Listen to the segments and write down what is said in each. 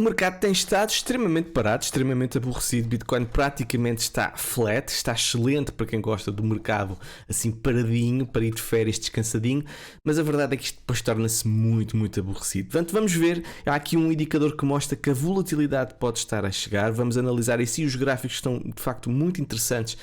O mercado tem estado extremamente parado, extremamente aborrecido. Bitcoin praticamente está flat, está excelente para quem gosta do mercado assim paradinho, para ir de férias descansadinho, mas a verdade é que isto depois torna-se muito, muito aborrecido. Portanto, vamos ver, há aqui um indicador que mostra que a volatilidade pode estar a chegar, vamos analisar isso e os gráficos estão de facto muito interessantes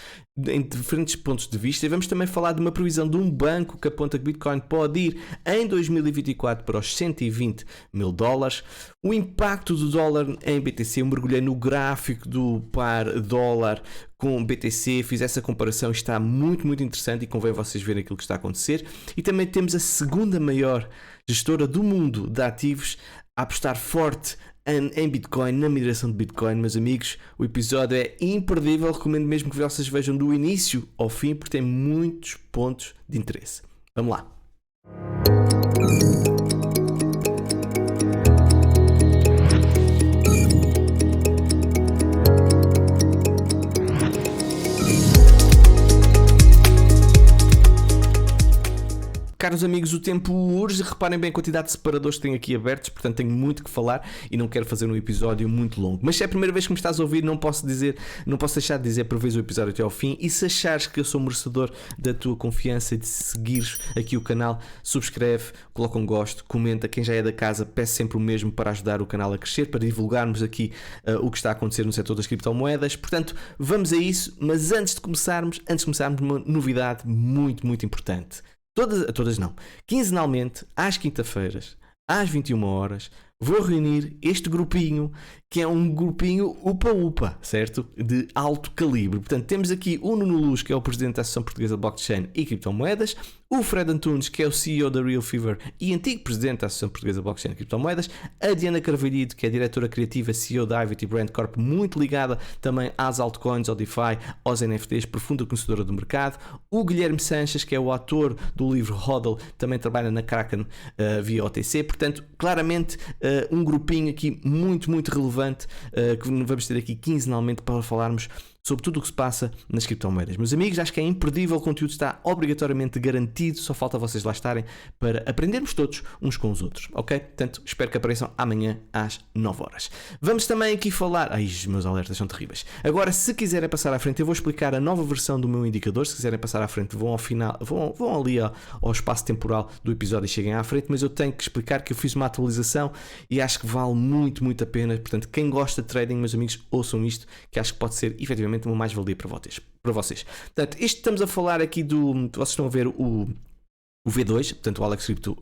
em diferentes pontos de vista e vamos também falar de uma previsão de um banco que aponta que Bitcoin pode ir em 2024 para os 120 mil dólares. O impacto do dólar em BTC, eu mergulhei no gráfico do par dólar com BTC, fiz essa comparação, está muito, muito interessante e convém vocês verem aquilo que está a acontecer. E também temos a segunda maior gestora do mundo de ativos a apostar forte em Bitcoin, na mineração de Bitcoin. Meus amigos, o episódio é imperdível, recomendo mesmo que vocês vejam do início ao fim, porque tem muitos pontos de interesse. Vamos lá. Caros amigos, o tempo urge, reparem bem a quantidade de separadores que tenho aqui abertos, portanto tenho muito que falar e não quero fazer um episódio muito longo. Mas se é a primeira vez que me estás a ouvir, não posso deixar de dizer por vez o episódio até ao fim, e se achares que eu sou merecedor da tua confiança e de seguires aqui o canal, subscreve, coloca um gosto, comenta. Quem já é da casa, peço sempre o mesmo para ajudar o canal a crescer, para divulgarmos aqui o que está a acontecer no setor das criptomoedas. Portanto, vamos a isso, mas antes de começarmos, uma novidade muito, muito importante. Todas não. Quinzenalmente, às quinta-feiras, às 21 horas, vou reunir este grupinho, que é um grupinho upa-upa, certo? De alto calibre. Portanto, temos aqui o Nuno Luz, que é o presidente da Associação Portuguesa de Blockchain e Criptomoedas, o Fred Antunes, que é o CEO da Real Fever e antigo presidente da Associação Portuguesa de Blockchain e Criptomoedas, a Diana Carvalhito, que é a diretora criativa CEO da IVT Brand Corp, muito ligada também às altcoins, ao DeFi, aos NFTs, profunda conhecedora do mercado, o Guilherme Sanches, que é o autor do livro HODL, também trabalha na Kraken via OTC. Portanto, claramente um grupinho aqui muito, muito relevante que vamos ter aqui quinzenalmente para falarmos sobre tudo o que se passa nas criptomoedas. Meus amigos, acho que é imperdível, o conteúdo está obrigatoriamente garantido, só falta vocês lá estarem para aprendermos todos uns com os outros, ok? Portanto, espero que apareçam amanhã às 9 horas. Vamos também aqui falar... Ai, os meus alertas são terríveis. Agora, se quiserem passar à frente, eu vou explicar a nova versão do meu indicador. Se quiserem passar à frente, vão ao final, vão ali ao espaço temporal do episódio e cheguem à frente, mas eu tenho que explicar que eu fiz uma atualização e acho que vale muito, muito a pena. Portanto, quem gosta de trading, meus amigos, ouçam isto, que acho que pode ser efetivamente uma mais-valia para vocês. Portanto, isto estamos a falar aqui vocês estão a ver o V2, portanto o Alex Crypto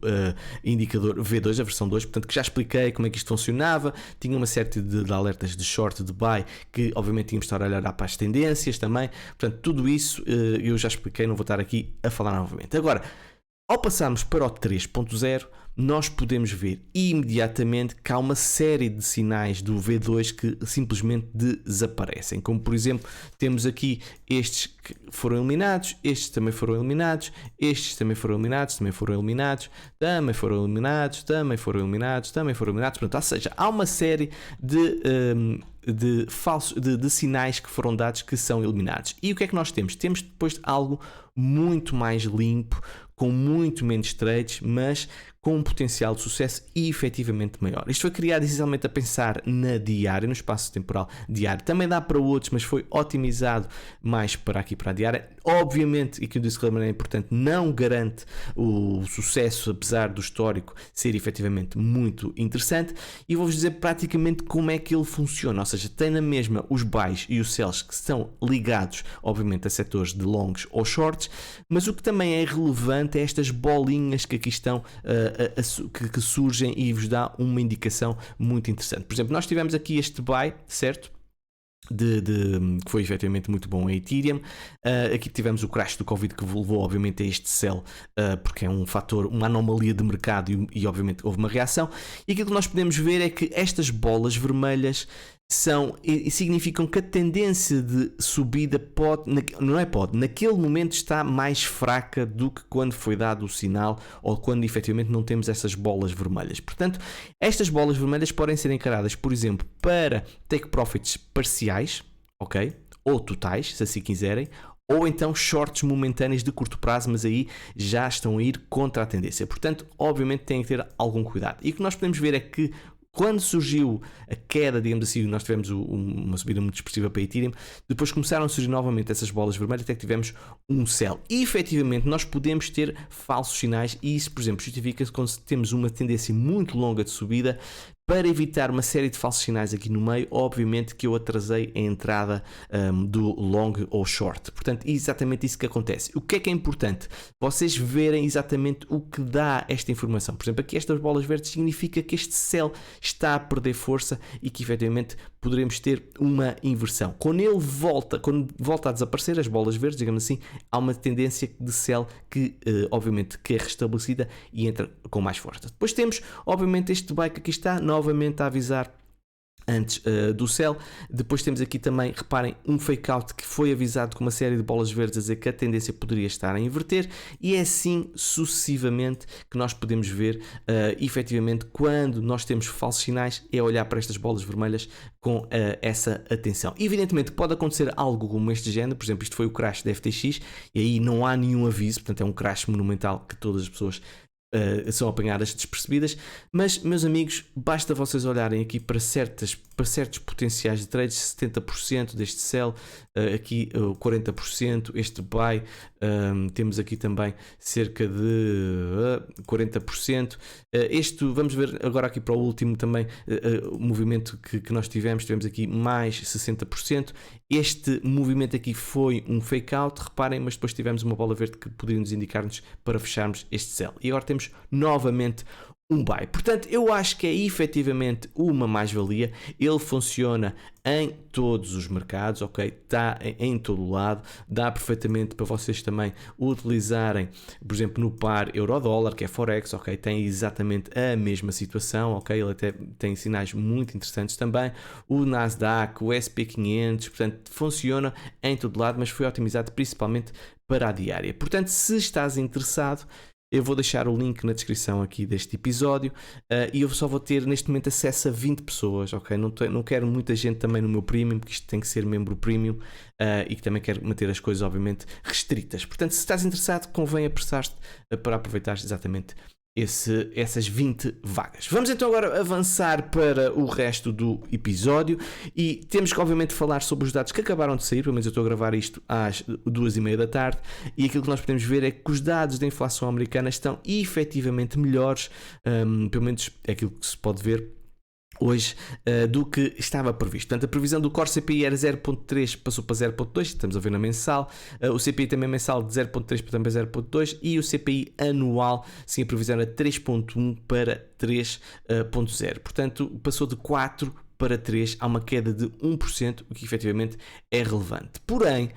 indicador V2, a versão 2, portanto que já expliquei como é que isto funcionava, tinha uma série de alertas de short, de buy, que obviamente tínhamos de estar a olhar para as tendências também, portanto tudo isso eu já expliquei, não vou estar aqui a falar novamente. Agora, ao passarmos para o 3.0, nós podemos ver imediatamente que há uma série de sinais do V2 que simplesmente desaparecem. Como, por exemplo, temos aqui estes que foram eliminados, estes também foram eliminados, estes também foram eliminados, também foram eliminados, também foram eliminados, também foram eliminados, também foram eliminados. Portanto, ou seja, há uma série de sinais que foram dados que são eliminados. E o que é que nós temos? Temos depois algo muito mais limpo, com muito menos trades, mas com um potencial de sucesso e efetivamente maior. Isto foi criado essencialmente a pensar na diária, no espaço temporal diário. Também dá para outros, mas foi otimizado mais para aqui, para a diária. Obviamente, e que o disclaimer é importante, não garante o sucesso, apesar do histórico ser efetivamente muito interessante. E vou-vos dizer praticamente como é que ele funciona. Ou seja, tem na mesma os buys e os sells que estão ligados, obviamente, a setores de longs ou shorts, mas o que também é relevante é estas bolinhas que aqui estão que surgem e vos dá uma indicação muito interessante. Por exemplo, nós tivemos aqui este buy, certo? Que foi efetivamente muito bom a Ethereum. Aqui tivemos o crash do Covid que levou obviamente a este sell, porque é um fator, uma anomalia de mercado e obviamente houve uma reação. E aquilo que nós podemos ver é que estas bolas vermelhas significam que a tendência de subida naquele momento está mais fraca do que quando foi dado o sinal ou quando efetivamente não temos essas bolas vermelhas. Portanto, estas bolas vermelhas podem ser encaradas, por exemplo, para take profits parciais, ok? Ou totais, se assim quiserem, ou então shorts momentâneos de curto prazo, mas aí já estão a ir contra a tendência. Portanto, obviamente têm que ter algum cuidado. E o que nós podemos ver é que quando surgiu a queda, digamos assim, nós tivemos uma subida muito expressiva para Ethereum, depois começaram a surgir novamente essas bolas vermelhas até que tivemos um sell. E efetivamente nós podemos ter falsos sinais e isso, por exemplo, justifica-se quando temos uma tendência muito longa de subida. Para evitar uma série de falsos sinais aqui no meio, obviamente que eu atrasei a entrada do long ou short. Portanto, é exatamente isso que acontece. O que é importante? Vocês verem exatamente o que dá esta informação. Por exemplo, aqui estas bolas verdes significa que este sell está a perder força e que efetivamente poderemos ter uma inversão. Quando volta a desaparecer as bolas verdes, digamos assim, há uma tendência de sell que, obviamente, que é restabelecida e entra com mais força. Depois temos, obviamente, este buy que aqui está, novamente a avisar antes do sell. Depois temos aqui também, reparem, um fake out que foi avisado com uma série de bolas verdes a dizer que a tendência poderia estar a inverter, e é assim sucessivamente que nós podemos ver efetivamente quando nós temos falsos sinais, é olhar para estas bolas vermelhas com essa atenção. Evidentemente pode acontecer algo como este género, por exemplo, isto foi o crash da FTX e aí não há nenhum aviso, portanto é um crash monumental que todas as pessoas são apanhadas despercebidas, mas meus amigos, basta vocês olharem aqui para certos potenciais de trades, 70% deste sell, aqui 40%, este buy, temos aqui também cerca de 40%, vamos ver agora aqui para o último também, o movimento que nós tivemos aqui mais 60%, este movimento aqui foi um fake out, reparem, mas depois tivemos uma bola verde que poderia nos indicar-nos para fecharmos este sell, e agora temos novamente um buy. Portanto, eu acho que é efetivamente uma mais-valia. Ele funciona em todos os mercados, ok? Está em todo o lado. Dá perfeitamente para vocês também utilizarem, por exemplo, no par euro-dólar, que é Forex, ok? Tem exatamente a mesma situação, ok? Ele até tem sinais muito interessantes também. O Nasdaq, o SP500, portanto, funciona em todo lado, mas foi otimizado principalmente para a diária. Portanto, se estás interessado, eu vou deixar o link na descrição aqui deste episódio e eu só vou ter neste momento acesso a 20 pessoas, ok? Não quero muita gente também no meu premium, porque isto tem que ser membro premium e que também quero manter as coisas obviamente restritas. Portanto, se estás interessado, convém apressar-te para aproveitar exatamente essas 20 vagas. Vamos então agora avançar para o resto do episódio e temos que obviamente falar sobre os dados que acabaram de sair, pelo menos eu estou a gravar isto às 2h30 da tarde, e aquilo que nós podemos ver é que os dados da inflação americana estão efetivamente melhores, pelo menos é aquilo que se pode ver hoje, do que estava previsto. Portanto, a previsão do Core CPI era 0.3, passou para 0.2, estamos a ver na mensal. O CPI também mensal de 0.3 para também 0.2 e o CPI anual, sim, a previsão era 3.1 para 3.0. Portanto, passou de 4 para 3, há uma queda de 1%, o que efetivamente é relevante. Porém,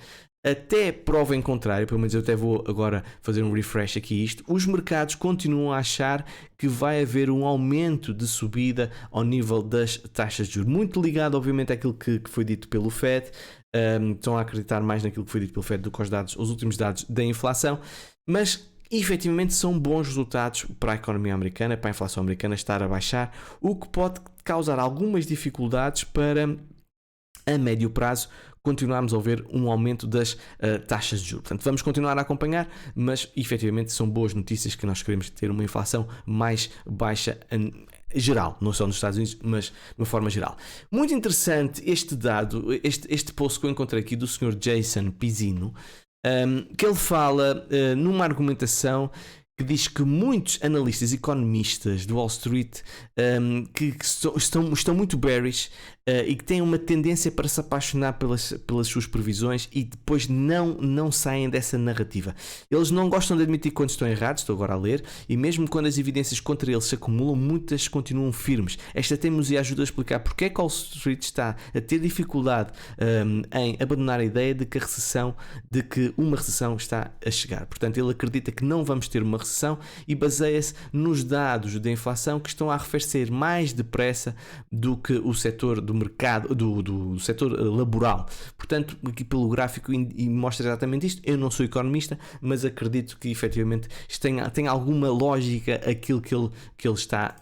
até prova em contrário, pelo menos eu até vou agora fazer um refresh aqui isto, os mercados continuam a achar que vai haver um aumento de subida ao nível das taxas de juros, muito ligado obviamente àquilo que foi dito pelo Fed. Estão a acreditar mais naquilo que foi dito pelo Fed do que os últimos dados da inflação, mas efetivamente são bons resultados para a economia americana, para a inflação americana estar a baixar, o que pode causar algumas dificuldades para a médio prazo continuarmos a ver um aumento das taxas de juros. Portanto, vamos continuar a acompanhar, mas efetivamente são boas notícias que nós queremos ter uma inflação mais baixa geral, não só nos Estados Unidos, mas de uma forma geral. Muito interessante este dado, este post que eu encontrei aqui do Sr. Jason Pizzino, que ele fala numa argumentação que diz que muitos analistas economistas do Wall Street que estão muito bearish e que têm uma tendência para se apaixonar pelas suas previsões e depois não saem dessa narrativa. Eles não gostam de admitir quando estão errados, estou agora a ler, e mesmo quando as evidências contra eles se acumulam, muitas continuam firmes. Esta teimosia ajuda a explicar porque é que Wall Street está a ter dificuldade em abandonar a ideia de que uma recessão está a chegar. Portanto, ele acredita que não vamos ter uma recessão e baseia-se nos dados da inflação que estão a arrefecer mais depressa do que o setor do mercado, do setor laboral. Portanto, aqui pelo gráfico e mostra exatamente isto. Eu não sou economista, mas acredito que efetivamente tem alguma lógica aquilo que ele está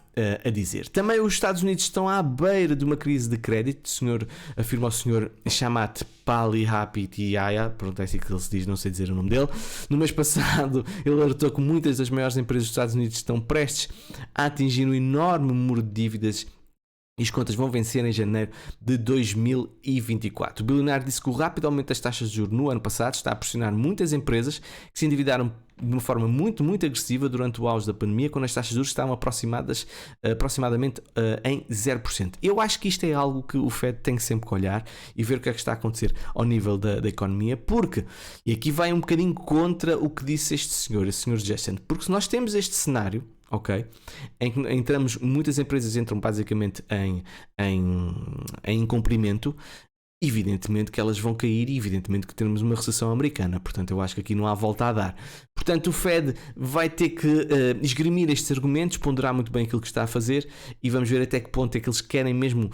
a dizer. Também os Estados Unidos estão à beira de uma crise de crédito, afirma o senhor Shamat Palihapitiya, pronto, é assim que ele se diz, não sei dizer o nome dele. No mês passado, ele alertou que muitas das maiores empresas dos Estados Unidos estão prestes a atingir um enorme muro de dívidas e as contas vão vencer em janeiro de 2024. O bilionário disse que o rápido aumento das taxas de juros no ano passado está a pressionar muitas empresas que se endividaram de uma forma muito agressiva durante o auge da pandemia, quando as taxas de juros estavam aproximadamente em 0%. Eu acho que isto é algo que o Fed tem sempre que olhar e ver o que é que está a acontecer ao nível da economia, porque, e aqui vai um bocadinho contra o que disse este senhor Jason, porque se nós temos este cenário, ok, em que muitas empresas entram basicamente em incumprimento, evidentemente que elas vão cair e evidentemente que temos uma recessão americana. Portanto, eu acho que aqui não há volta a dar. Portanto, o Fed vai ter que esgrimir estes argumentos, ponderar muito bem aquilo que está a fazer e vamos ver até que ponto é que eles querem mesmo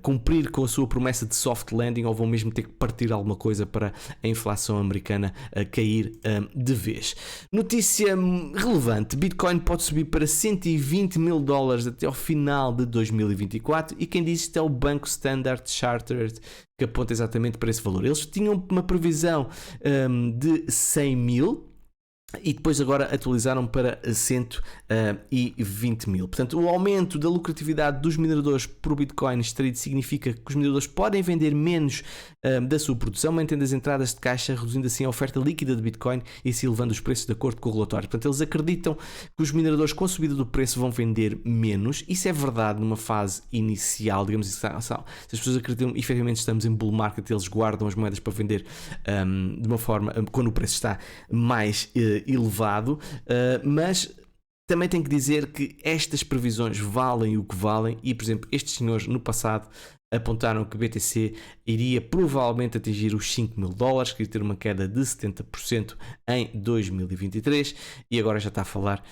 cumprir com a sua promessa de soft landing ou vão mesmo ter que partir alguma coisa para a inflação americana cair de vez. Notícia relevante: Bitcoin pode subir para $120.000 até ao final de 2024 e quem diz isto é o banco Standard Chartered, que aponta exatamente para esse valor. Eles tinham uma previsão de 100 mil e depois agora atualizaram para 120 mil. Portanto, o aumento da lucratividade dos mineradores por Bitcoin extraído significa que os mineradores podem vender menos da sua produção, mantendo as entradas de caixa, reduzindo assim a oferta líquida de Bitcoin e assim elevando os preços de acordo com o relatório. Portanto, eles acreditam que os mineradores com a subida do preço vão vender menos. Isso é verdade numa fase inicial, digamos assim. Se as pessoas acreditam que efetivamente estamos em bull market, eles guardam as moedas para vender de uma forma, quando o preço está mais elevado, mas também tenho que dizer que estas previsões valem o que valem e, por exemplo, estes senhores no passado apontaram que o BTC iria provavelmente atingir os $5.000, que iria ter uma queda de 70% em 2023 e agora já está a falar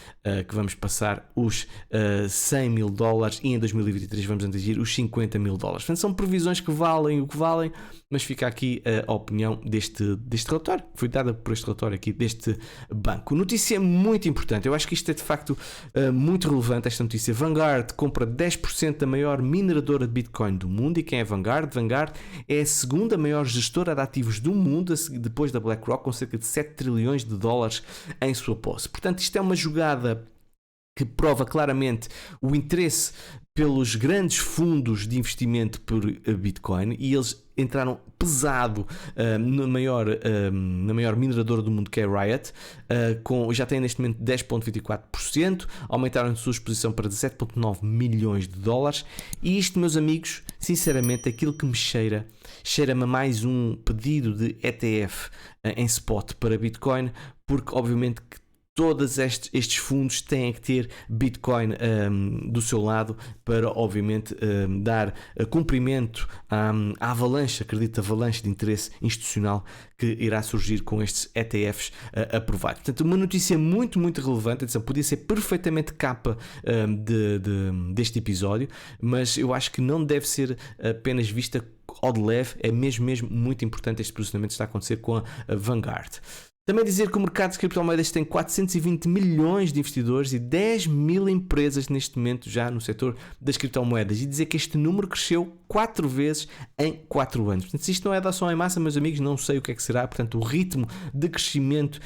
que vamos passar os $100.000 e em 2023 vamos atingir os $50.000. Portanto, são previsões que valem o que valem, mas fica aqui a opinião deste relatório, foi dada por este relatório aqui deste banco. Notícia muito importante, eu acho que isto é de facto muito relevante, esta notícia. Vanguard compra 10% da maior mineradora de Bitcoin do mundo. E quem é Vanguard? Vanguard é a segunda maior gestora de ativos do mundo, depois da BlackRock, com cerca de $7 trilhões em sua posse. Portanto, isto é uma jogada que prova claramente o interesse pelos grandes fundos de investimento por Bitcoin e eles entraram pesado na maior mineradora do mundo, que é Riot, já tem neste momento 10,24%, aumentaram a sua exposição para $17,9 milhões e isto, meus amigos, sinceramente, aquilo que me cheira-me a mais um pedido de ETF em spot para Bitcoin, porque obviamente que todos estes fundos têm que ter Bitcoin do seu lado para, obviamente, dar cumprimento à avalanche de interesse institucional que irá surgir com estes ETFs aprovados. Portanto, uma notícia muito relevante. Atenção, podia ser perfeitamente capa deste episódio, mas eu acho que não deve ser apenas vista ao de leve. É mesmo muito importante este posicionamento que está a acontecer com a Vanguard. Também dizer que o mercado de criptomoedas tem 420 milhões de investidores e 10 mil empresas neste momento já no setor das criptomoedas e dizer que este número cresceu 4 vezes em 4 anos. Portanto, se isto não é adoção em massa, meus amigos, não sei o que é que será. Portanto, o ritmo de crescimento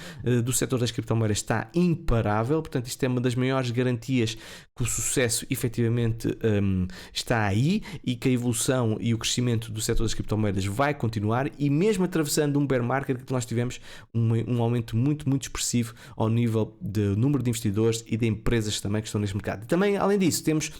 do setor das criptomoedas está imparável. Portanto, isto é uma das maiores garantias que o sucesso efetivamente está aí e que a evolução e o crescimento do setor das criptomoedas vai continuar e mesmo atravessando um bear market que nós tivemos um aumento muito expressivo ao nível de número de investidores e de empresas também que estão neste mercado. E também, além disso, temos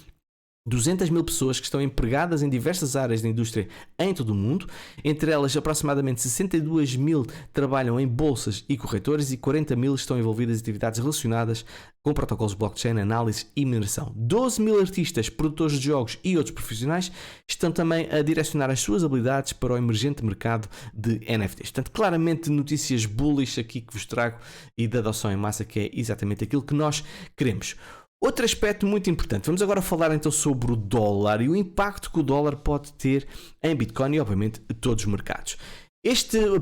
200 mil pessoas que estão empregadas em diversas áreas da indústria em todo o mundo, entre elas aproximadamente 62 mil trabalham em bolsas e corretores e 40 mil estão envolvidas em atividades relacionadas com protocolos blockchain, análise e mineração. 12 mil artistas, produtores de jogos e outros profissionais estão também a direcionar as suas habilidades para o emergente mercado de NFTs. Portanto, claramente notícias bullish aqui que vos trago e da adoção em massa, que é exatamente aquilo que nós queremos. Outro aspecto muito importante, vamos agora falar então sobre o dólar e o impacto que o dólar pode ter em Bitcoin e obviamente todos os mercados.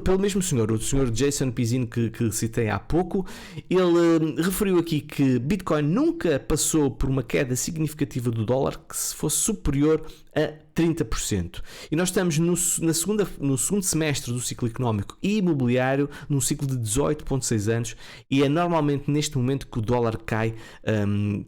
Pelo mesmo senhor, o senhor Jason Pizzino que citei há pouco, ele referiu aqui que Bitcoin nunca passou por uma queda significativa do dólar que se fosse superior a 30%. E nós estamos no segundo semestre do ciclo económico e imobiliário, num ciclo de 18,6 anos, e é normalmente neste momento que o dólar cai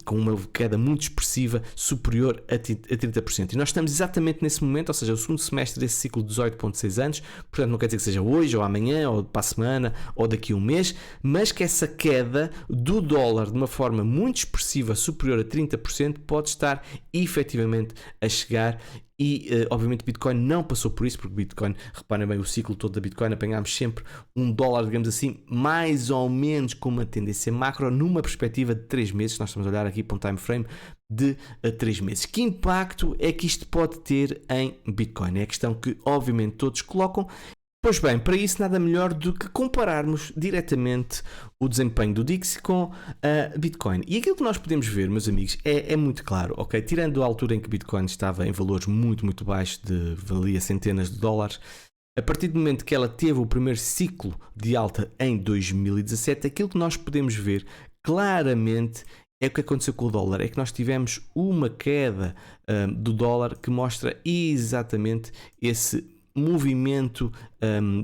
com uma queda muito expressiva, superior a 30%. E nós estamos exatamente nesse momento, ou seja, o segundo semestre desse ciclo de 18,6 anos, portanto não quer dizer que seja hoje, ou amanhã, ou para a semana, ou daqui a um mês, mas que essa queda do dólar de uma forma muito expressiva, superior a 30%, pode estar efetivamente a chegar. E obviamente Bitcoin não passou por isso, porque Bitcoin, reparem bem, o ciclo todo da Bitcoin apanhámos sempre um dólar, digamos assim, mais ou menos com uma tendência macro, numa perspectiva de 3 meses. Nós estamos a olhar aqui para um time frame de 3 meses. Que impacto é que isto pode ter em Bitcoin? É a questão que obviamente todos colocam. Pois bem, para isso nada melhor do que compararmos diretamente o desempenho do DXY com a Bitcoin. E aquilo que nós podemos ver, meus amigos, é muito claro, ok? Tirando a altura em que Bitcoin estava em valores muito baixos, valia centenas de dólares, a partir do momento que ela teve o primeiro ciclo de alta em 2017, aquilo que nós podemos ver claramente é o que aconteceu com o dólar, é que nós tivemos uma queda do dólar que mostra exatamente esse movimento,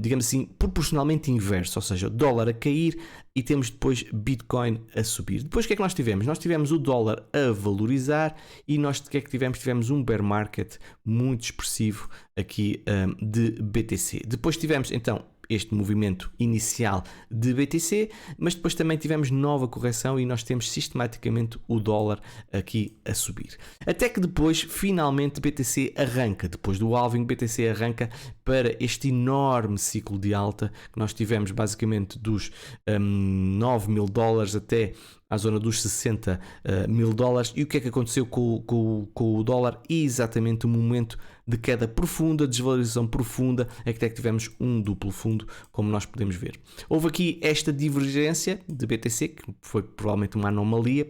digamos assim, proporcionalmente inverso, ou seja, o dólar a cair e temos depois Bitcoin a subir. Depois o que é que nós tivemos? Nós tivemos o dólar a valorizar e nós o que é que tivemos? Tivemos um bear market muito expressivo aqui de BTC. Depois tivemos então este movimento inicial de BTC, mas depois também tivemos nova correção e nós temos sistematicamente o dólar aqui a subir. Até que depois, finalmente, BTC arranca, depois do halving, BTC arranca para este enorme ciclo de alta que nós tivemos basicamente dos 9 mil dólares até à zona dos 60 mil dólares. E o que é que aconteceu com o dólar? Exatamente o momento de queda profunda, desvalorização profunda, é que até que tivemos um duplo fundo, como nós podemos ver. Houve aqui esta divergência de BTC, que foi provavelmente uma anomalia,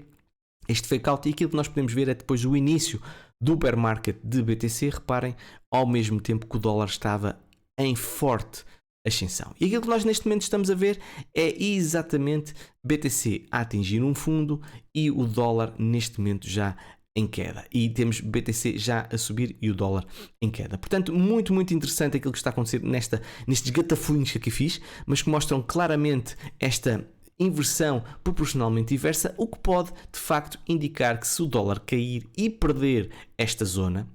este fake out, e aquilo que nós podemos ver é depois o início do bear market de BTC, reparem, ao mesmo tempo que o dólar estava em forte ascensão. E aquilo que nós neste momento estamos a ver é exatamente BTC a atingir um fundo e o dólar neste momento já em queda. E temos BTC já a subir e o dólar em queda. Portanto, muito interessante aquilo que está a acontecer nestes gatafunhos que aqui fiz, mas que mostram claramente esta inversão proporcionalmente inversa, o que pode de facto indicar que se o dólar cair e perder esta zona,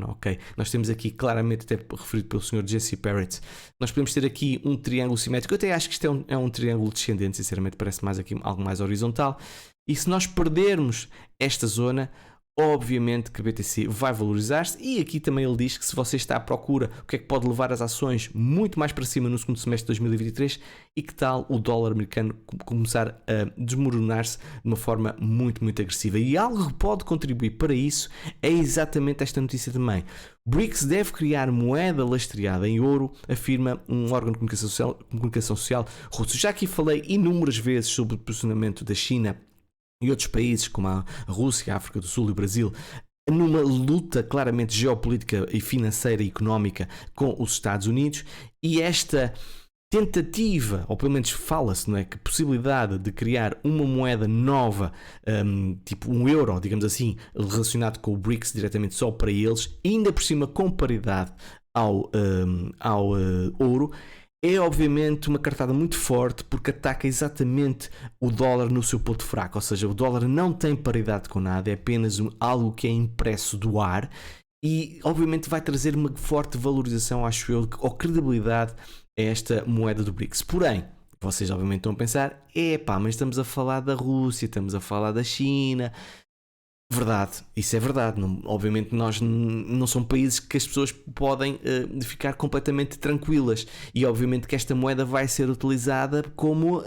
ok? Nós temos aqui claramente, até referido pelo Sr. Jesse Parrott, nós podemos ter aqui um triângulo simétrico. Eu até acho que isto é um triângulo descendente, sinceramente parece mais aqui algo mais horizontal. E se nós perdermos esta zona, obviamente que BTC vai valorizar-se, e aqui também ele diz que se você está à procura o que é que pode levar as ações muito mais para cima no segundo semestre de 2023, e que tal o dólar americano começar a desmoronar-se de uma forma muito agressiva. E algo que pode contribuir para isso é exatamente esta notícia também. BRICS deve criar moeda lastreada em ouro, afirma um órgão de comunicação social russo. Já aqui falei inúmeras vezes sobre o posicionamento da China e outros países como a Rússia, a África do Sul e o Brasil, numa luta claramente geopolítica e financeira e económica com os Estados Unidos, e esta tentativa, ou pelo menos fala-se, não é, que possibilidade de criar uma moeda nova, tipo um euro, digamos assim, relacionado com o BRICS diretamente só para eles, ainda por cima com paridade ao ouro, é obviamente uma cartada muito forte, porque ataca exatamente o dólar no seu ponto fraco, ou seja, o dólar não tem paridade com nada, é apenas algo que é impresso do ar, e obviamente vai trazer uma forte valorização, acho eu, ou credibilidade a esta moeda do BRICS. Porém, vocês obviamente estão a pensar, mas estamos a falar da Rússia, estamos a falar da China. Verdade, isso é verdade. Obviamente nós não são países que as pessoas podem ficar completamente tranquilas, e obviamente que esta moeda vai ser utilizada como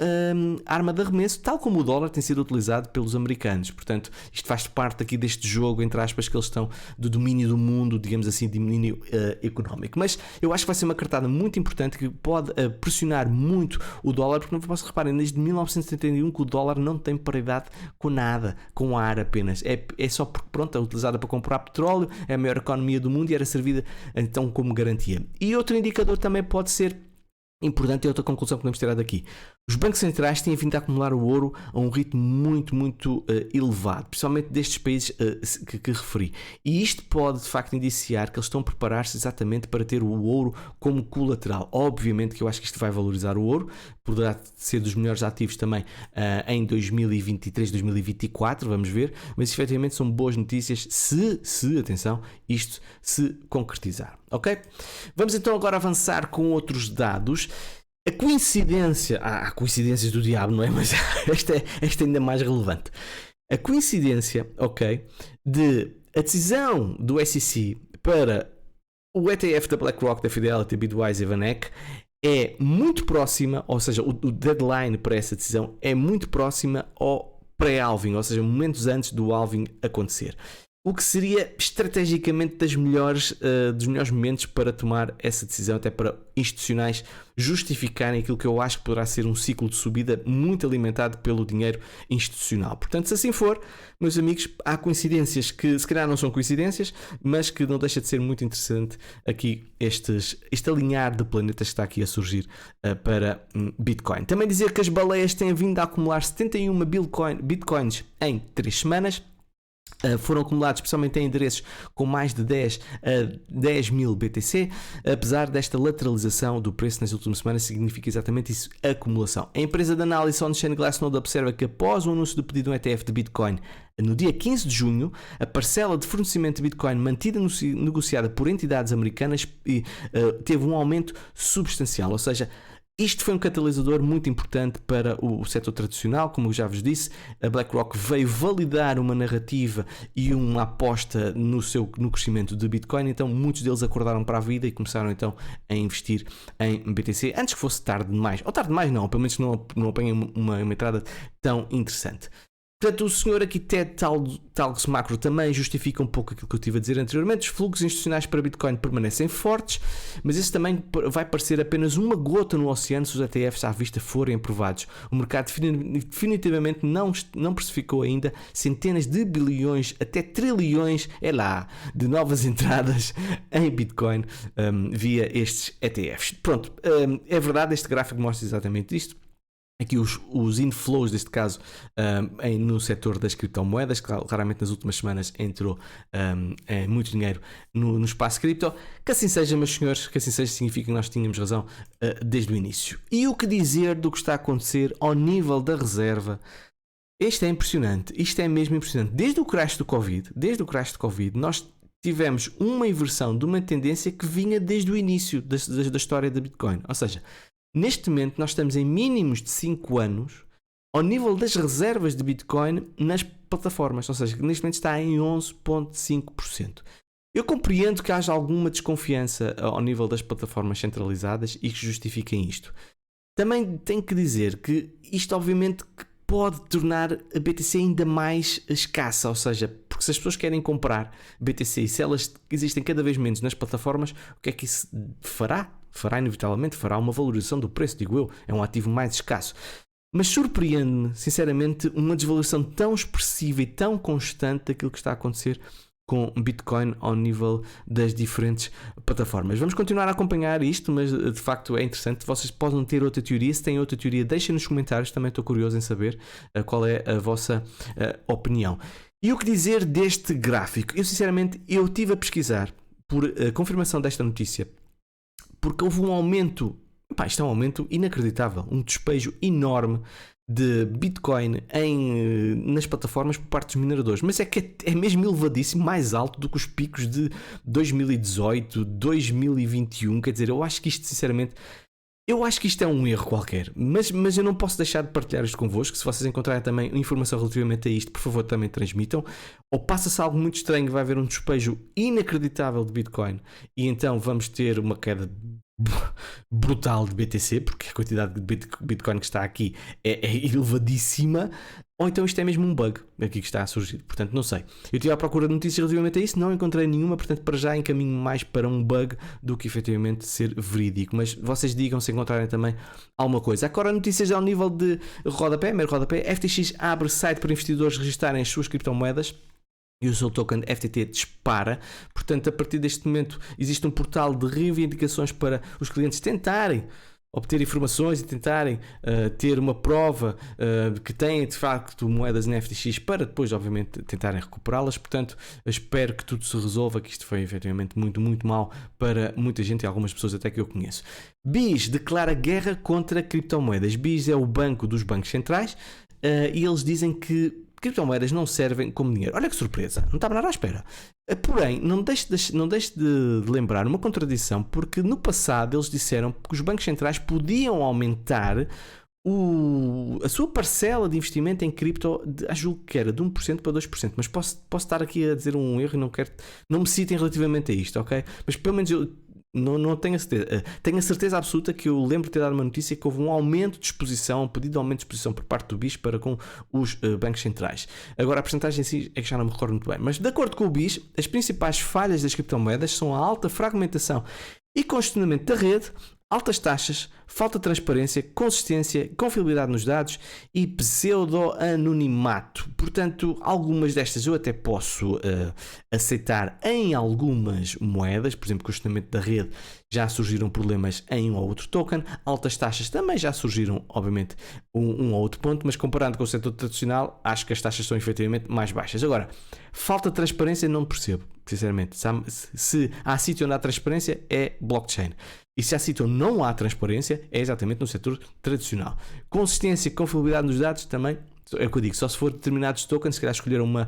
arma de arremesso, tal como o dólar tem sido utilizado pelos americanos. Portanto, isto faz parte aqui deste jogo, entre aspas, que eles estão do domínio do mundo, digamos assim, domínio económico. Mas eu acho que vai ser uma cartada muito importante que pode pressionar muito o dólar, porque não posso reparem, desde 1971 que o dólar não tem paridade com nada, com ar apenas. É só porque, pronto, é utilizada para comprar petróleo, é a maior economia do mundo e era servida então como garantia. E outro indicador também pode ser importante, e outra conclusão que podemos tirar daqui. Os bancos centrais têm vindo a acumular o ouro a um ritmo muito elevado, principalmente destes países que referi. E isto pode, de facto, indiciar que eles estão a preparar-se exatamente para ter o ouro como colateral. Obviamente que eu acho que isto vai valorizar o ouro, poderá ser dos melhores ativos também em 2023, 2024, vamos ver, mas efetivamente são boas notícias se, atenção, isto se concretizar, ok? Vamos então agora avançar com outros dados. A coincidência, há coincidências do diabo, não é? Mas esta é ainda mais relevante. A coincidência, ok, de a decisão do SEC para o ETF da BlackRock, da Fidelity, Bitwise e VanEck é muito próxima, ou seja, o deadline para essa decisão é muito próxima ao pré-halving, ou seja, momentos antes do halving acontecer. O que seria estrategicamente dos melhores momentos para tomar essa decisão, até para institucionais justificarem aquilo que eu acho que poderá ser um ciclo de subida muito alimentado pelo dinheiro institucional. Portanto, se assim for, meus amigos, há coincidências que se calhar não são coincidências, mas que não deixa de ser muito interessante aqui este alinhar de planetas que está aqui a surgir para Bitcoin. Também dizer que as baleias têm vindo a acumular 71 Bitcoins em 3 semanas. Foram acumulados especialmente em endereços com mais de 10 mil BTC, apesar desta lateralização do preço nas últimas semanas, significa exatamente isso, acumulação. A empresa de análise on-chain Glassnode observa que após o anúncio do pedido de um ETF de Bitcoin no dia 15 de junho, a parcela de fornecimento de Bitcoin mantida negociada por entidades americanas teve um aumento substancial, ou seja, isto foi um catalisador muito importante para o setor tradicional. Como eu já vos disse, a BlackRock veio validar uma narrativa e uma aposta no crescimento de Bitcoin, então muitos deles acordaram para a vida e começaram então a investir em BTC antes que fosse tarde demais, ou tarde demais não, pelo menos não apanhem uma entrada tão interessante. Portanto, o senhor arquiteto Talks Macro também justifica um pouco aquilo que eu estive a dizer anteriormente. Os fluxos institucionais para Bitcoin permanecem fortes, mas isso também vai parecer apenas uma gota no oceano se os ETFs à vista forem aprovados. O mercado definitivamente não precificou ainda centenas de bilhões, até trilhões, de novas entradas em Bitcoin via estes ETFs. Pronto, é verdade, este gráfico mostra exatamente isto. Aqui os inflows, neste caso, no setor das criptomoedas, que claramente nas últimas semanas entrou muito dinheiro no espaço cripto. Que assim seja, meus senhores, que assim seja significa que nós tínhamos razão desde o início. E o que dizer do que está a acontecer ao nível da reserva? Isto é impressionante, isto é mesmo impressionante. Desde o crash do Covid, nós tivemos uma inversão de uma tendência que vinha desde o início da história da Bitcoin. Ou seja, neste momento nós estamos em mínimos de 5 anos ao nível das reservas de Bitcoin nas plataformas, ou seja, neste momento está em 11,5%. Eu compreendo que haja alguma desconfiança ao nível das plataformas centralizadas e que justifiquem isto. Também tenho que dizer que isto obviamente pode tornar a BTC ainda mais escassa, ou seja, porque se as pessoas querem comprar BTC e se elas existem cada vez menos nas plataformas, o que é que isso fará? Inevitavelmente fará uma valorização do preço, digo eu, é um ativo mais escasso. Mas surpreende-me, sinceramente, uma desvalorização tão expressiva e tão constante daquilo que está a acontecer com Bitcoin ao nível das diferentes plataformas. Vamos continuar a acompanhar isto, mas de facto é interessante. Vocês podem ter outra teoria. Se têm outra teoria, deixem nos comentários, também estou curioso em saber qual é a vossa opinião. E o que dizer deste gráfico? Eu sinceramente, estive a pesquisar por confirmação desta notícia, porque houve um aumento, isto é um aumento inacreditável, um despejo enorme de Bitcoin nas plataformas por parte dos mineradores, mas é mesmo elevadíssimo, mais alto do que os picos de 2018, 2021, quer dizer, eu acho que isto sinceramente, é um erro qualquer, mas eu não posso deixar de partilhar isto convosco. Se vocês encontrarem também informação relativamente a isto, por favor também transmitam, ou passa-se algo muito estranho, vai haver um despejo inacreditável de Bitcoin e então vamos ter uma queda brutal de BTC, porque a quantidade de Bitcoin que está aqui é elevadíssima, ou então isto é mesmo um bug aqui que está a surgir. Portanto, não sei. Eu estive à procura de notícias relativamente a isso, não encontrei nenhuma, portanto, para já encaminho mais para um bug do que efetivamente ser verídico. Mas vocês digam se encontrarem também alguma coisa. Agora, notícias ao nível de rodapé, FTX abre site para investidores registarem as suas criptomoedas e o seu token FTT dispara. Portanto, a partir deste momento existe um portal de reivindicações para os clientes tentarem obter informações e tentarem ter uma prova que têm de facto moedas NFTX para depois, obviamente, tentarem recuperá-las. Portanto, espero que tudo se resolva, que isto foi efetivamente muito, muito mal para muita gente e algumas pessoas até que eu conheço. BIS declara guerra contra criptomoedas. BIS é o banco dos bancos centrais e eles dizem que criptomoedas não servem como dinheiro. Olha que surpresa, não estava nada à espera. Porém, não deixe de lembrar uma contradição, porque no passado eles disseram que os bancos centrais podiam aumentar a sua parcela de investimento em cripto, julgo que era de 1% para 2%, mas posso estar aqui a dizer um erro e não me citem relativamente a isto, ok? Mas pelo menos eu não tenho a certeza. Tenho a certeza absoluta que eu lembro de ter dado uma notícia que houve um aumento de exposição, um pedido de aumento de exposição por parte do BIS para com os bancos centrais. Agora a porcentagem em si é que já não me recordo muito bem. Mas de acordo com o BIS, as principais falhas das criptomoedas são a alta fragmentação e congestionamento da rede, altas taxas, falta de transparência, consistência, confiabilidade nos dados e pseudo-anonimato. Portanto, algumas destas eu até posso aceitar em algumas moedas, por exemplo, congestionamento da rede, já surgiram problemas em um ou outro token, altas taxas também já surgiram, obviamente, um ou outro ponto, mas comparando com o setor tradicional, acho que as taxas são efetivamente mais baixas. Agora, falta de transparência não percebo, sinceramente. Se há sítio onde há transparência, é blockchain. E se há sítio onde não há transparência, é exatamente no setor tradicional. Consistência e confiabilidade nos dados também, é o que eu digo, só se for determinados tokens, se calhar escolher uma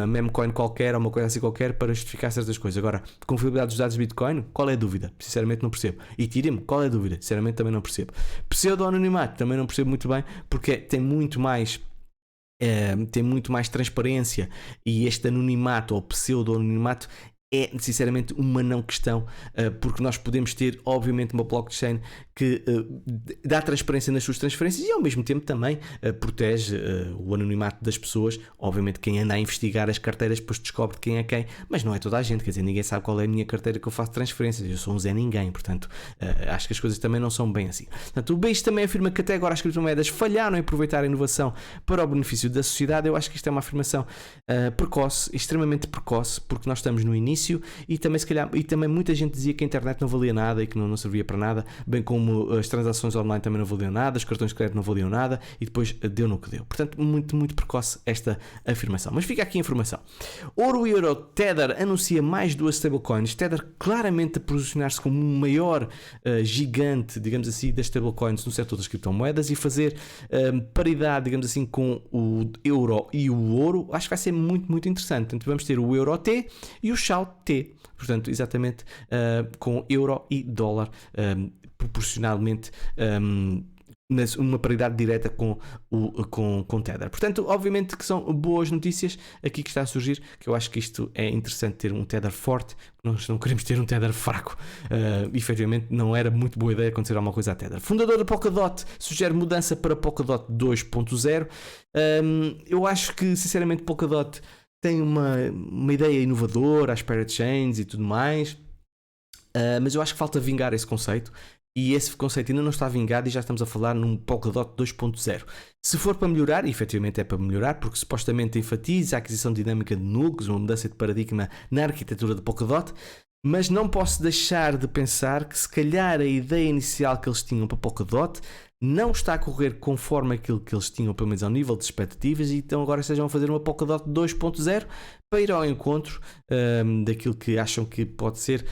memecoin qualquer ou uma coisa assim qualquer para justificar certas coisas. Agora, confiabilidade dos dados de Bitcoin, qual é a dúvida? Sinceramente não percebo. Ethereum, qual é a dúvida? Sinceramente também não percebo. Pseudo-anonimato, também não percebo muito bem, porque tem muito mais transparência, e este anonimato ou pseudo-anonimato é sinceramente uma não questão, porque nós podemos ter obviamente uma blockchain que dá transparência nas suas transferências e ao mesmo tempo também protege o anonimato das pessoas. Obviamente quem anda a investigar as carteiras depois descobre quem é quem, mas não é toda a gente, quer dizer, ninguém sabe qual é a minha carteira que eu faço transferências, eu sou um Zé Ninguém, portanto acho que as coisas também não são bem assim. Portanto, o BIS também afirma que até agora as criptomoedas falharam em aproveitar a inovação para o benefício da sociedade. Eu acho que isto é uma afirmação precoce, extremamente precoce, porque nós estamos no início e também se calhar, e também muita gente dizia que a internet não valia nada e que não servia para nada, bem como as transações online também não valiam nada, os cartões de crédito não valiam nada, e depois deu no que deu. Portanto, muito, muito precoce esta afirmação. Mas fica aqui a informação. Ouro e Euro, Tether anuncia mais duas stablecoins. Tether claramente a posicionar-se como um maior gigante, digamos assim, das stablecoins no setor das criptomoedas e fazer paridade, digamos assim, com o euro e o ouro. Acho que vai ser muito, muito interessante. Portanto, vamos ter o Euro T e o Shao T. Portanto, exatamente com euro e dólar proporcionalmente uma paridade direta com Tether. Portanto, obviamente que são boas notícias aqui que está a surgir, que eu acho que isto é interessante ter um Tether forte, nós não queremos ter um Tether fraco. Efetivamente não era muito boa ideia acontecer alguma coisa a Tether. Fundador da Polkadot sugere mudança para Polkadot 2.0. Eu acho que sinceramente Polkadot tem uma ideia inovadora, as Parent Chains e tudo mais, mas eu acho que falta vingar esse conceito, e esse conceito ainda não está vingado e já estamos a falar num Polkadot 2.0. Se for para melhorar, e efetivamente é para melhorar, porque supostamente enfatiza a aquisição dinâmica de núcleos, uma mudança de paradigma na arquitetura de Polkadot, mas não posso deixar de pensar que se calhar a ideia inicial que eles tinham para Polkadot não está a correr conforme aquilo que eles tinham, pelo menos ao nível de expectativas, e então agora estejam a fazer uma Polkadot 2.0 para ir ao encontro daquilo que acham que pode ser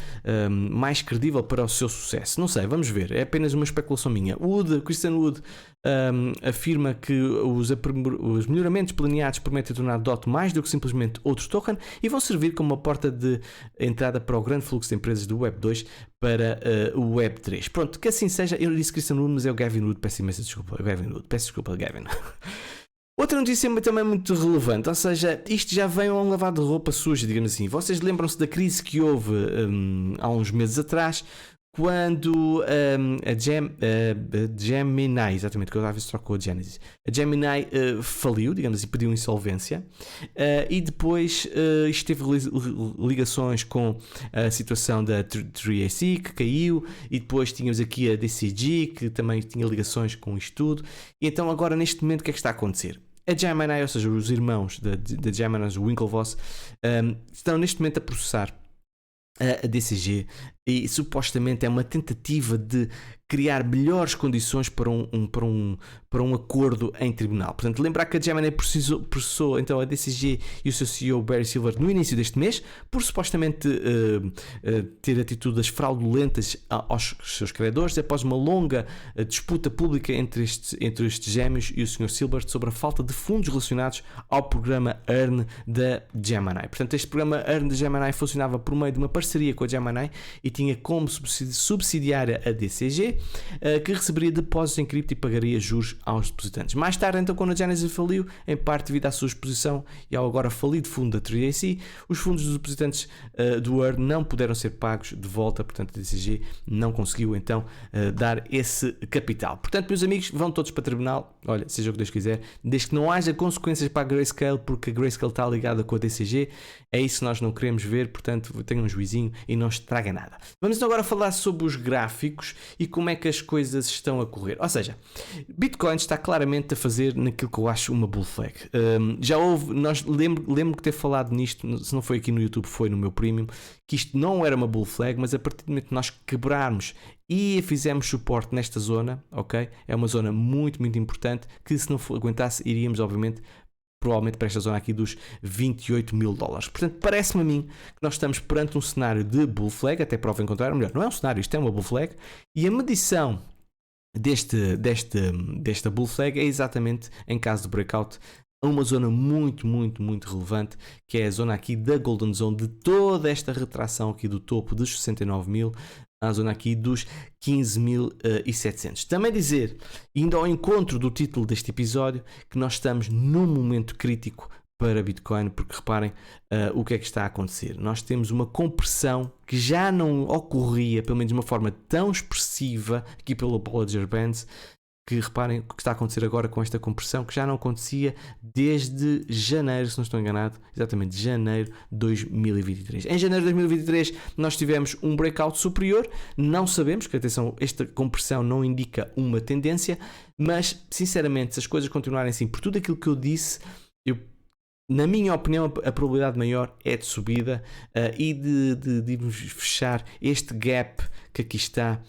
mais credível para o seu sucesso. Não sei, vamos ver, é apenas uma especulação minha. Christian Wood afirma que os melhoramentos planeados prometem tornar DOT mais do que simplesmente outro token e vão servir como uma porta de entrada para o grande fluxo de empresas do Web 2 para o Web 3. Pronto, que assim seja. Eu disse Christian Wood, mas é o Gavin Wood, peço imensa desculpa, peço desculpa, Gavin. Outra notícia também muito relevante, ou seja, isto já vem a um lavado de roupa suja, digamos assim. Vocês lembram-se da crise que houve há uns meses atrás, quando a Gemini, exatamente, que eu às vezes troco com a Genesis, a Gemini faliu, digamos assim, pediu insolvência, e depois isto teve ligações com a situação da 3AC, que caiu, e depois tínhamos aqui a DCG, que também tinha ligações com isto tudo, e então agora neste momento o que é que está a acontecer? A Gemini, ou seja, os irmãos da Gemini, os Winklevoss, estão neste momento a processar a DCG e supostamente é uma tentativa de criar melhores condições para um acordo em tribunal. Portanto, lembrar que a Gemini processou então a DCG e o seu CEO Barry Silver no início deste mês por supostamente ter atitudes fraudulentas aos seus credores após uma longa disputa pública entre estes gêmeos e o Sr. Silver sobre a falta de fundos relacionados ao programa EARN da Gemini. Portanto, este programa EARN da Gemini funcionava por meio de uma parceria com a Gemini e tinha como subsidiária a DCG, que receberia depósitos em cripto e pagaria juros aos depositantes. Mais tarde, então, quando a Genesis faliu, em parte devido à sua exposição e ao agora falido fundo da 3AC, os fundos dos depositantes do EARN não puderam ser pagos de volta, portanto a DCG não conseguiu então dar esse capital. Portanto, meus amigos, vão todos para o tribunal, olha, seja o que Deus quiser, desde que não haja consequências para a Grayscale, porque a Grayscale está ligada com a DCG, é isso que nós não queremos ver, portanto tenham um juizinho e não estraga nada. Vamos então agora falar sobre os gráficos e como é que as coisas estão a correr. Ou seja, Bitcoin está claramente a fazer naquilo que eu acho uma bull flag. Já houve, lembro que ter falado nisto, se não foi aqui no YouTube, foi no meu Premium, que isto não era uma bull flag, mas a partir do momento que nós quebrarmos e fizermos suporte nesta zona, ok? É uma zona muito, muito importante, que se não aguentasse, iríamos obviamente provavelmente para esta zona aqui dos 28 mil dólares. Portanto, parece-me a mim que nós estamos perante um cenário de bull flag, até prova em contrário, melhor, não é um cenário, isto é uma bull flag, e a medição desta bull flag é exatamente, em caso de breakout, uma zona muito, muito, muito relevante, que é a zona aqui da Golden Zone, de toda esta retração aqui do topo dos 69 mil, à zona aqui dos 15.700. Também dizer, indo ao encontro do título deste episódio, que nós estamos num momento crítico para Bitcoin, porque reparem o que é que está a acontecer. Nós temos uma compressão que já não ocorria, pelo menos de uma forma tão expressiva, aqui pelo Bollinger Bands, que reparem o que está a acontecer agora com esta compressão, que já não acontecia desde janeiro, se não estou enganado, exatamente janeiro de 2023. Em janeiro de 2023 nós tivemos um breakout superior, não sabemos, que atenção, esta compressão não indica uma tendência, mas sinceramente, se as coisas continuarem assim, por tudo aquilo que eu disse, na minha opinião, a probabilidade maior é de subida e de fechar este gap que aqui está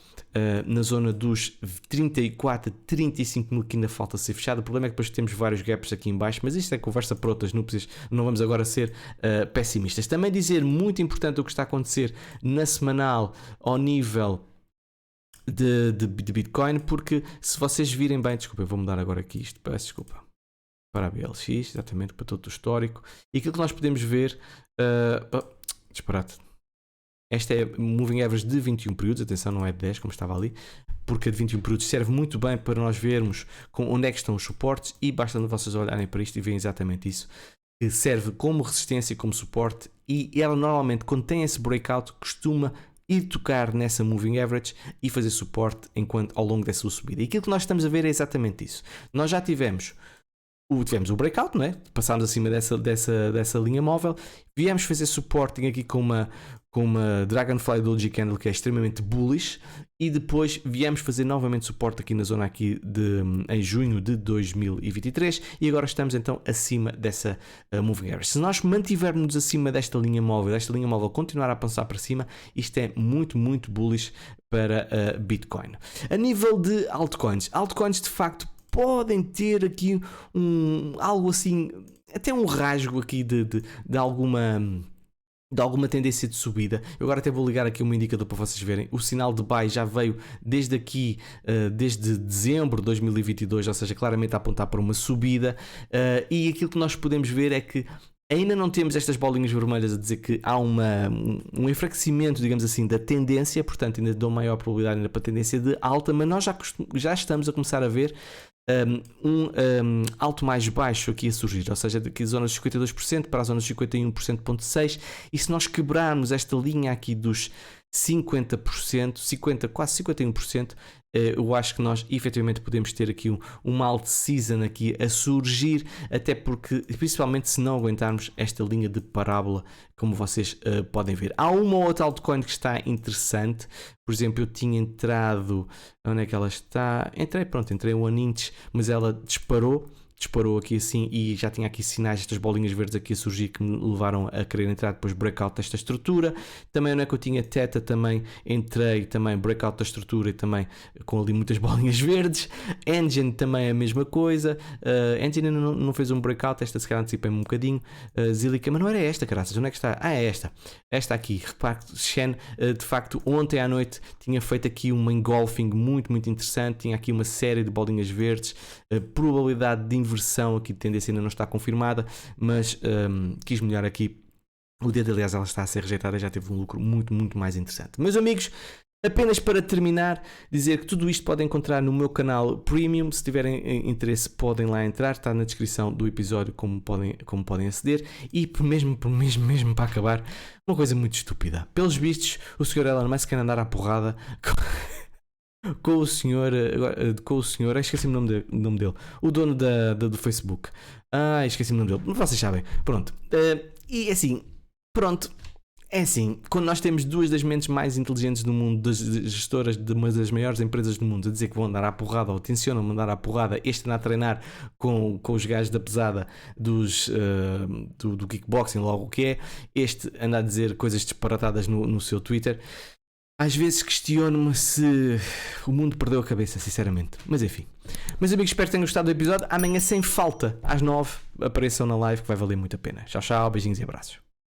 na zona dos 34 a 35 mil que ainda falta ser fechado. O problema é que depois temos vários gaps aqui em baixo, mas isto é conversa para outras núpcias, não vamos agora ser pessimistas. Também dizer, muito importante o que está a acontecer na semanal ao nível de Bitcoin, porque se vocês virem bem, desculpa, eu vou mudar agora aqui isto, peço desculpa. Para a BLX, exatamente, para todo o histórico. E aquilo que nós podemos ver, disparate. Esta é Moving Average de 21 períodos, atenção, não é de 10, como estava ali, porque a de 21 períodos serve muito bem para nós vermos onde é que estão os suportes, e basta vocês olharem para isto e verem exatamente isso, que serve como resistência, como suporte, e ela normalmente, quando tem esse breakout, costuma ir tocar nessa Moving Average e fazer suporte ao longo dessa subida. E aquilo que nós estamos a ver é exatamente isso. Nós já tivemos o breakout, não é? Passámos acima dessa linha móvel, viemos fazer suporting aqui com uma Dragonfly Doji Candle que é extremamente bullish, e depois viemos fazer novamente suporte aqui na zona aqui em junho de 2023, e agora estamos então acima dessa Moving Average. Se nós mantivermos acima desta linha móvel continuar a avançar para cima, isto é muito, muito bullish para Bitcoin. A nível de altcoins de facto podem ter aqui algo assim, até um rasgo aqui de alguma tendência de subida. Eu agora até vou ligar aqui um indicador para vocês verem. O sinal de buy já veio desde aqui, desde dezembro de 2022, ou seja, claramente a apontar para uma subida, e aquilo que nós podemos ver é que ainda não temos estas bolinhas vermelhas a dizer que há um enfraquecimento, digamos assim, da tendência, portanto ainda dou maior probabilidade ainda para a tendência de alta, mas nós já estamos a começar a ver alto mais baixo aqui a surgir, ou seja, daqui da zona dos 52% para a zona dos 51,6%, e se nós quebrarmos esta linha aqui dos 50%, quase 51%, eu acho que nós efetivamente podemos ter aqui uma alt season aqui a surgir, até porque, principalmente se não aguentarmos esta linha de parábola, como vocês podem ver. Há uma ou outra altcoin que está interessante, por exemplo, eu tinha entrado, onde é que ela está? Entrei em 1 inch, mas ela disparou disparou aqui assim e já tinha aqui sinais, estas bolinhas verdes aqui a surgir que me levaram a querer entrar depois breakout desta estrutura. Também não é que eu tinha Theta, também entrei, também breakout da estrutura e também com ali muitas bolinhas verdes. Engine também é a mesma coisa. Engine não fez um breakout, esta se calhar antecipei-me um bocadinho. Zilliqa, mas não era esta, caraças, onde é que está? É esta. Esta aqui, repare que Shen, de facto, ontem à noite tinha feito aqui uma engolfing muito interessante, tinha aqui uma série de bolinhas verdes, probabilidade de inversão aqui de tendência ainda não está confirmada, mas quis molhar aqui o dedo. Aliás, ela está a ser rejeitada, já teve um lucro muito mais interessante. Meus amigos, apenas para terminar, dizer que tudo isto podem encontrar no meu canal Premium. Se tiverem interesse, podem lá entrar, está na descrição do episódio como podem aceder. E mesmo para acabar, uma coisa muito estúpida. Pelos vistos, o Sr. Elon Musk quer andar à porrada com o senhor, esqueci-me o nome dele, o dono do Facebook. Esqueci-me o nome dele, vocês sabem. Pronto. E assim, pronto. É assim, quando nós temos duas das mentes mais inteligentes do mundo, das gestoras de uma das maiores empresas do mundo, a dizer que vão andar à porrada ou tencionam mandar à porrada, este anda a treinar com os gajos da pesada do kickboxing, logo o que é, este anda a dizer coisas disparatadas no seu Twitter. Às vezes questiono-me se o mundo perdeu a cabeça, sinceramente. Mas enfim. Meus amigos, espero que tenham gostado do episódio. Amanhã, sem falta, às 9, apareçam na live, que vai valer muito a pena. Tchau, beijinhos e abraços.